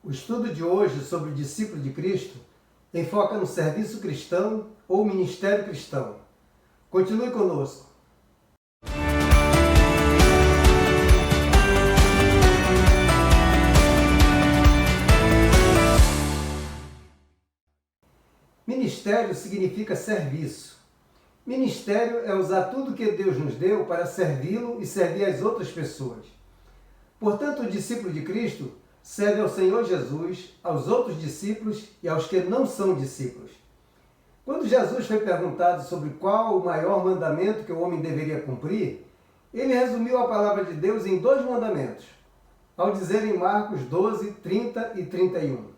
O estudo de hoje sobre o discípulo de Cristo enfoca no serviço cristão ou ministério cristão. Continue conosco. Ministério significa serviço. Ministério é usar tudo que Deus nos deu para servi-lo e servir as outras pessoas. Portanto, o discípulo de Cristo serve ao Senhor Jesus, aos outros discípulos e aos que não são discípulos. Quando Jesus foi perguntado sobre qual o maior mandamento que o homem deveria cumprir, ele resumiu a palavra de Deus em 2 mandamentos, ao dizer em Marcos 12, 30 e 31.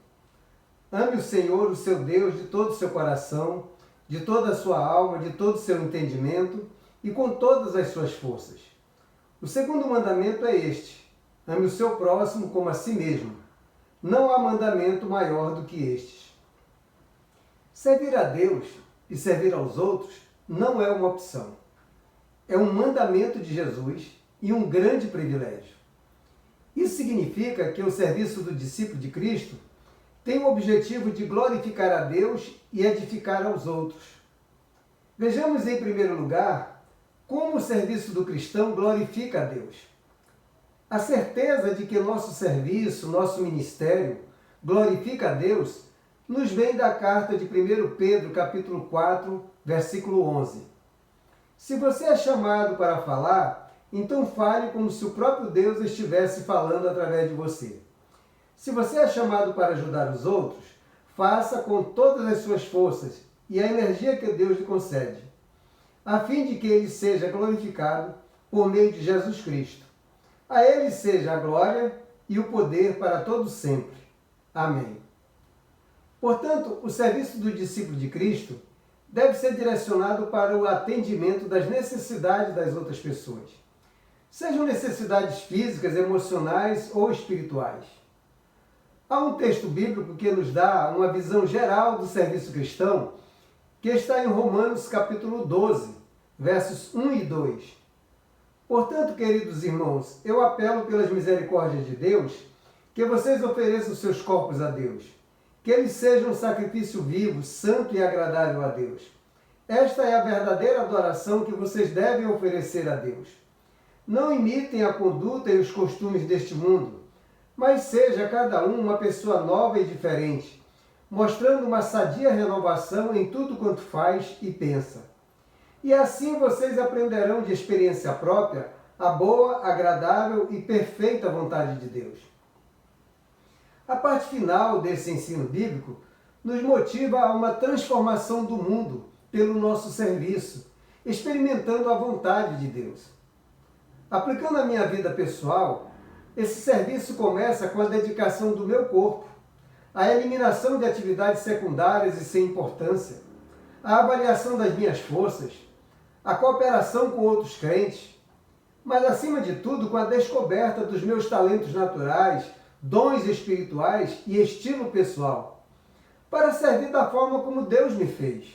Ame o Senhor, o seu Deus, de todo o seu coração, de toda a sua alma, de todo o seu entendimento e com todas as suas forças. O segundo mandamento é este: ame o seu próximo como a si mesmo. Não há mandamento maior do que estes. Servir a Deus e servir aos outros não é uma opção. É um mandamento de Jesus e um grande privilégio. Isso significa que o serviço do discípulo de Cristo tem o objetivo de glorificar a Deus e edificar aos outros. Vejamos, em primeiro lugar, como o serviço do cristão glorifica a Deus. A certeza de que nosso serviço, nosso ministério, glorifica a Deus, nos vem da carta de 1 Pedro, capítulo 4, versículo 11. Se você é chamado para falar, então fale como se o próprio Deus estivesse falando através de você. Se você é chamado para ajudar os outros, faça com todas as suas forças e a energia que Deus lhe concede, a fim de que Ele seja glorificado por meio de Jesus Cristo. A Ele seja a glória e o poder para todos sempre. Amém. Portanto, o serviço do discípulo de Cristo deve ser direcionado para o atendimento das necessidades das outras pessoas, sejam necessidades físicas, emocionais ou espirituais. Há um texto bíblico que nos dá uma visão geral do serviço cristão, que está em Romanos capítulo 12, versos 1 e 2. Portanto, queridos irmãos, eu apelo pelas misericórdias de Deus, que vocês ofereçam seus corpos a Deus, que eles sejam um sacrifício vivo, santo e agradável a Deus. Esta é a verdadeira adoração que vocês devem oferecer a Deus. Não imitem a conduta e os costumes deste mundo, mas seja cada um uma pessoa nova e diferente, mostrando uma sadia renovação em tudo quanto faz e pensa. E assim vocês aprenderão de experiência própria a boa, agradável e perfeita vontade de Deus. A parte final desse ensino bíblico nos motiva a uma transformação do mundo pelo nosso serviço, experimentando a vontade de Deus. Aplicando a minha vida pessoal, esse serviço começa com a dedicação do meu corpo, a eliminação de atividades secundárias e sem importância, a avaliação das minhas forças, a cooperação com outros crentes, mas acima de tudo com a descoberta dos meus talentos naturais, dons espirituais e estilo pessoal, para servir da forma como Deus me fez.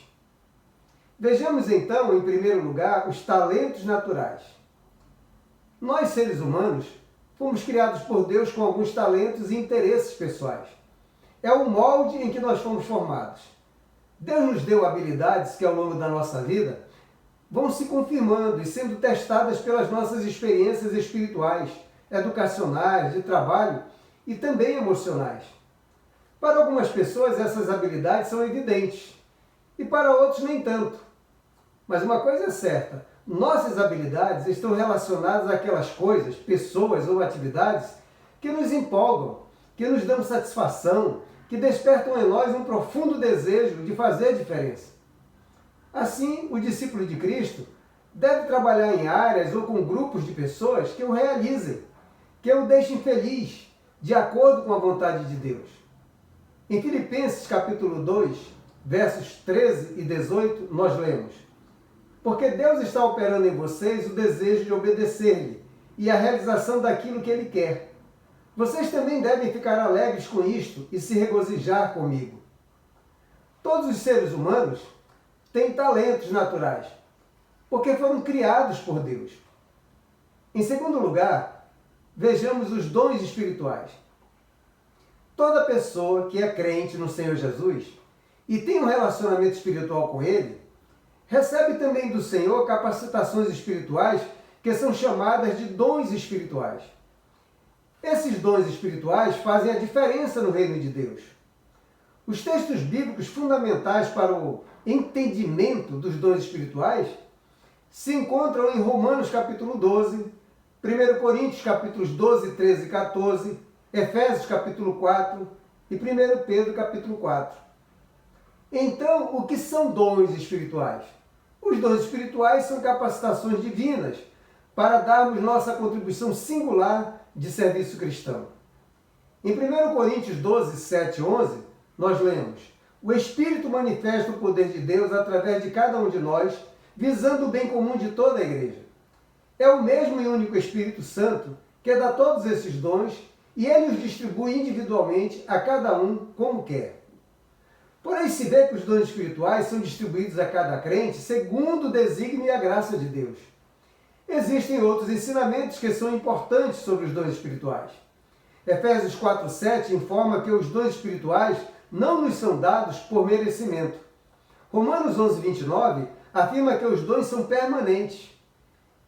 Vejamos então, em primeiro lugar, os talentos naturais. Nós, seres humanos, fomos criados por Deus com alguns talentos e interesses pessoais. É o molde em que nós fomos formados. Deus nos deu habilidades que, ao longo da nossa vida, vão se confirmando e sendo testadas pelas nossas experiências espirituais, educacionais, de trabalho e também emocionais. Para algumas pessoas, essas habilidades são evidentes e para outros nem tanto. Mas uma coisa é certa: nossas habilidades estão relacionadas àquelas coisas, pessoas ou atividades que nos empolgam, que nos dão satisfação, que despertam em nós um profundo desejo de fazer diferença. Assim, o discípulo de Cristo deve trabalhar em áreas ou com grupos de pessoas que o realizem, que o deixem feliz, de acordo com a vontade de Deus. Em Filipenses capítulo 2, versos 13 e 18, nós lemos: porque Deus está operando em vocês o desejo de obedecer-lhe e a realização daquilo que Ele quer. Vocês também devem ficar alegres com isto e se regozijar comigo. Todos os seres humanos têm talentos naturais, porque foram criados por Deus. Em segundo lugar, vejamos os dons espirituais. toda pessoa que é crente no Senhor Jesus e tem um relacionamento espiritual com Ele, recebe também do Senhor capacitações espirituais que são chamadas de dons espirituais. Esses dons espirituais fazem a diferença no reino de Deus. Os textos bíblicos fundamentais para o entendimento dos dons espirituais se encontram em Romanos capítulo 12, 1 Coríntios capítulos 12, 13 e 14, Efésios capítulo 4 e 1 Pedro capítulo 4. Então, o que são dons espirituais? Os dons espirituais são capacitações divinas para darmos nossa contribuição singular de serviço cristão. Em 1 Coríntios 12, 7 e 11, nós lemos: o Espírito manifesta o poder de Deus através de cada um de nós, visando o bem comum de toda a igreja. É o mesmo e único Espírito Santo que dá todos esses dons e ele os distribui individualmente a cada um como quer. Porém, se vê que os dons espirituais são distribuídos a cada crente segundo o desígnio e a graça de Deus. Existem outros ensinamentos que são importantes sobre os dons espirituais. Efésios 4,7 informa que os dons espirituais não nos são dados por merecimento. Romanos 11,29 afirma que os dons são permanentes.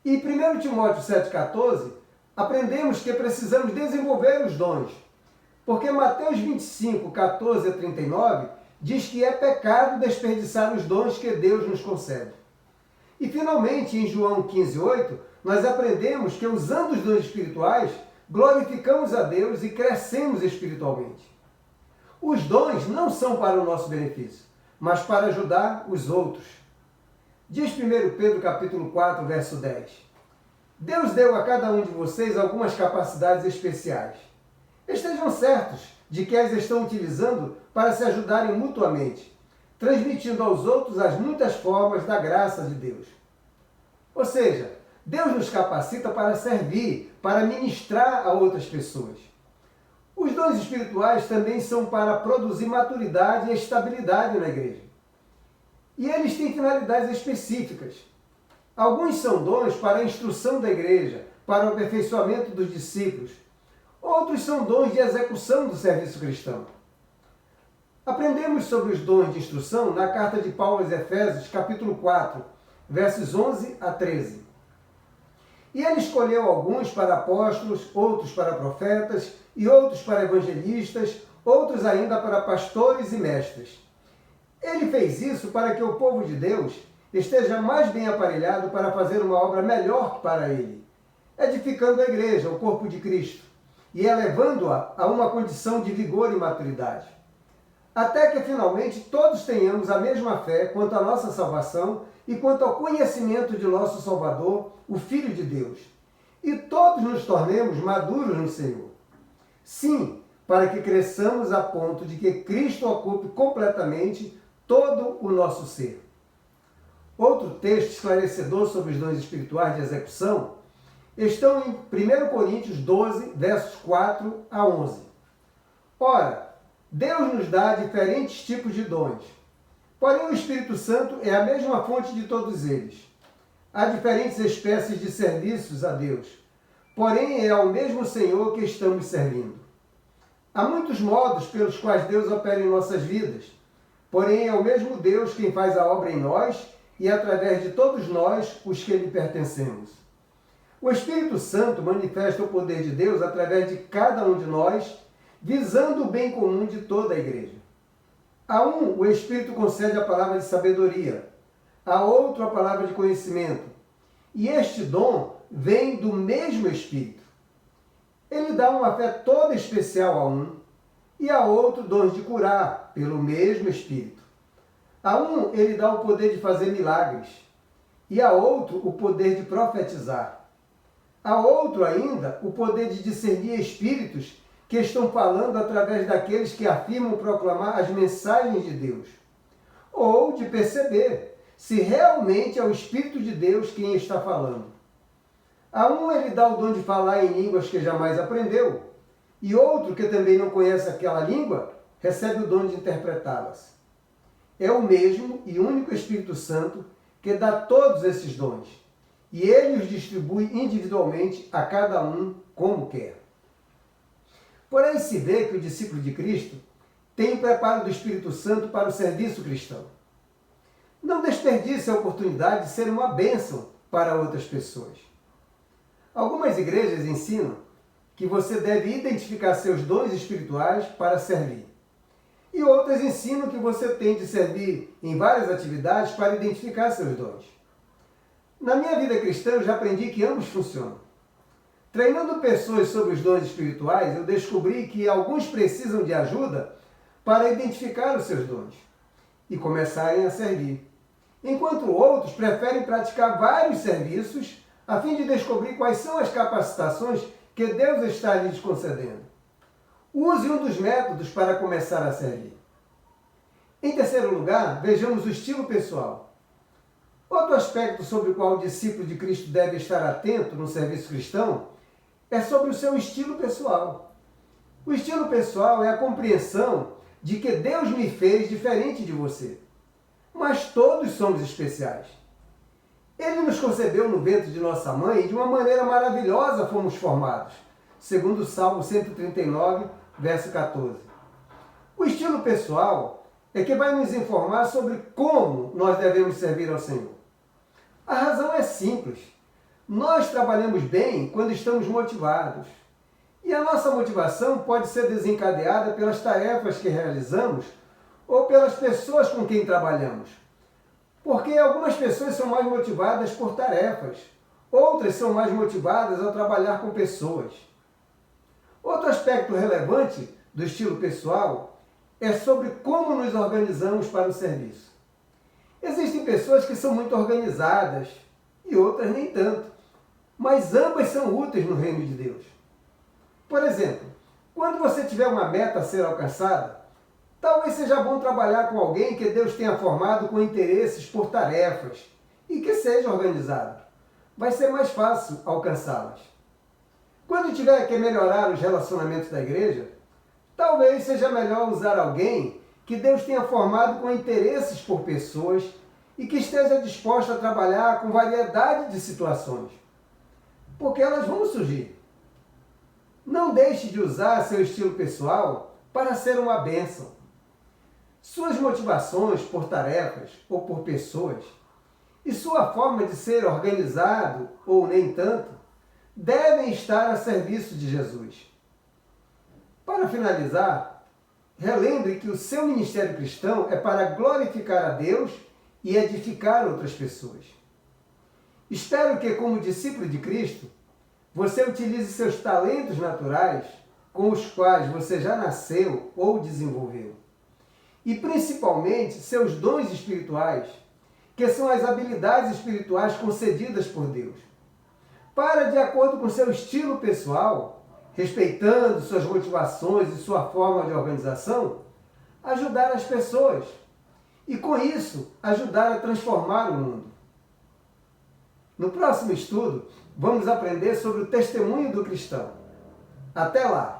E 1 Timóteo 7,14 aprendemos que precisamos desenvolver os dons. Porque Mateus 25, 14 a 39 diz que é pecado desperdiçar os dons que Deus nos concede. E finalmente, em João 15,8, nós aprendemos que usando os dons espirituais, glorificamos a Deus e crescemos espiritualmente. Os dons não são para o nosso benefício, mas para ajudar os outros. Diz 1 Pedro capítulo 4, verso 10. Deus deu a cada um de vocês algumas capacidades especiais. Estejam certos de que as estão utilizando para se ajudarem mutuamente, transmitindo aos outros as muitas formas da graça de Deus. Ou seja, Deus nos capacita para servir, para ministrar a outras pessoas. Os dons espirituais também são para produzir maturidade e estabilidade na igreja. E eles têm finalidades específicas. Alguns são dons para a instrução da igreja, para o aperfeiçoamento dos discípulos. Outros são dons de execução do serviço cristão. Aprendemos sobre os dons de instrução na carta de Paulo aos Efésios, capítulo 4, versos 11 a 13. E ele escolheu alguns para apóstolos, outros para profetas, e outros para evangelistas, outros ainda para pastores e mestres. Ele fez isso para que o povo de Deus esteja mais bem aparelhado para fazer uma obra melhor para ele, edificando a igreja, o corpo de Cristo, e elevando-a a uma condição de vigor e maturidade. Até que finalmente todos tenhamos a mesma fé quanto à nossa salvação e quanto ao conhecimento de nosso Salvador, o Filho de Deus, e todos nos tornemos maduros no Senhor. Sim, para que cresçamos a ponto de que Cristo ocupe completamente todo o nosso ser. Outro texto esclarecedor sobre os dons espirituais de execução estão em 1 Coríntios 12, versos 4 a 11. Ora, Deus nos dá diferentes tipos de dons, porém o Espírito Santo é a mesma fonte de todos eles. Há diferentes espécies de serviços a Deus, porém é ao mesmo Senhor que estamos servindo. Há muitos modos pelos quais Deus opera em nossas vidas, porém é o mesmo Deus quem faz a obra em nós e através de todos nós os que lhe pertencemos. O Espírito Santo manifesta o poder de Deus através de cada um de nós, visando o bem comum de toda a igreja. A um, o Espírito concede a palavra de sabedoria, a outro a palavra de conhecimento, e este dom vem do mesmo Espírito. Ele dá uma fé toda especial a um, e a outro dons de curar, pelo mesmo Espírito. A um, ele dá o poder de fazer milagres, e a outro o poder de profetizar. A outro ainda o poder de discernir espíritos que estão falando através daqueles que afirmam proclamar as mensagens de Deus. Ou de perceber se realmente é o Espírito de Deus quem está falando. A um ele dá o dom de falar em línguas que jamais aprendeu, e outro que também não conhece aquela língua, recebe o dom de interpretá-las. É o mesmo e único Espírito Santo que dá todos esses dons, e ele os distribui individualmente a cada um como quer. Por aí se vê que o discípulo de Cristo tem o preparo do Espírito Santo para o serviço cristão. Não desperdice a oportunidade de ser uma bênção para outras pessoas. Algumas igrejas ensinam que você deve identificar seus dons espirituais para servir. E outras ensinam que você tem de servir em várias atividades para identificar seus dons. Na minha vida cristã, eu já aprendi que ambos funcionam. Treinando pessoas sobre os dons espirituais, eu descobri que alguns precisam de ajuda para identificar os seus dons e começarem a servir, enquanto outros preferem praticar vários serviços a fim de descobrir quais são as capacitações que Deus está lhes concedendo. Use um dos métodos para começar a servir. Em terceiro lugar, vejamos o estilo pessoal. Outro aspecto sobre o qual o discípulo de Cristo deve estar atento no serviço cristão é sobre o seu estilo pessoal. O estilo pessoal é a compreensão de que Deus me fez diferente de você. Mas todos somos especiais. Ele nos concebeu no ventre de nossa mãe e de uma maneira maravilhosa fomos formados, segundo o Salmo 139, verso 14. O estilo pessoal é que vai nos informar sobre como nós devemos servir ao Senhor. A razão é simples. Nós trabalhamos bem quando estamos motivados. E a nossa motivação pode ser desencadeada pelas tarefas que realizamos ou pelas pessoas com quem trabalhamos. Porque algumas pessoas são mais motivadas por tarefas, outras são mais motivadas ao trabalhar com pessoas. Outro aspecto relevante do estilo pessoal é sobre como nos organizamos para o serviço. Existem pessoas que são muito organizadas e outras nem tanto, mas ambas são úteis no reino de Deus. Por exemplo, quando você tiver uma meta a ser alcançada, talvez seja bom trabalhar com alguém que Deus tenha formado com interesses por tarefas e que seja organizado. Vai ser mais fácil alcançá-las. Quando tiver que melhorar os relacionamentos da igreja, talvez seja melhor usar alguém que Deus tenha formado com interesses por pessoas e que esteja disposto a trabalhar com variedade de situações, porque elas vão surgir. Não deixe de usar seu estilo pessoal para ser uma bênção. Suas motivações por tarefas ou por pessoas e sua forma de ser organizado ou nem tanto devem estar a serviço de Jesus. Para finalizar, relembre que o seu ministério cristão é para glorificar a Deus e edificar outras pessoas. Espero que, como discípulo de Cristo, você utilize seus talentos naturais com os quais você já nasceu ou desenvolveu. E principalmente seus dons espirituais, que são as habilidades espirituais concedidas por Deus, para, de acordo com seu estilo pessoal, respeitando suas motivações e sua forma de organização, ajudar as pessoas e, com isso, ajudar a transformar o mundo. No próximo estudo, vamos aprender sobre o testemunho do cristão. Até lá!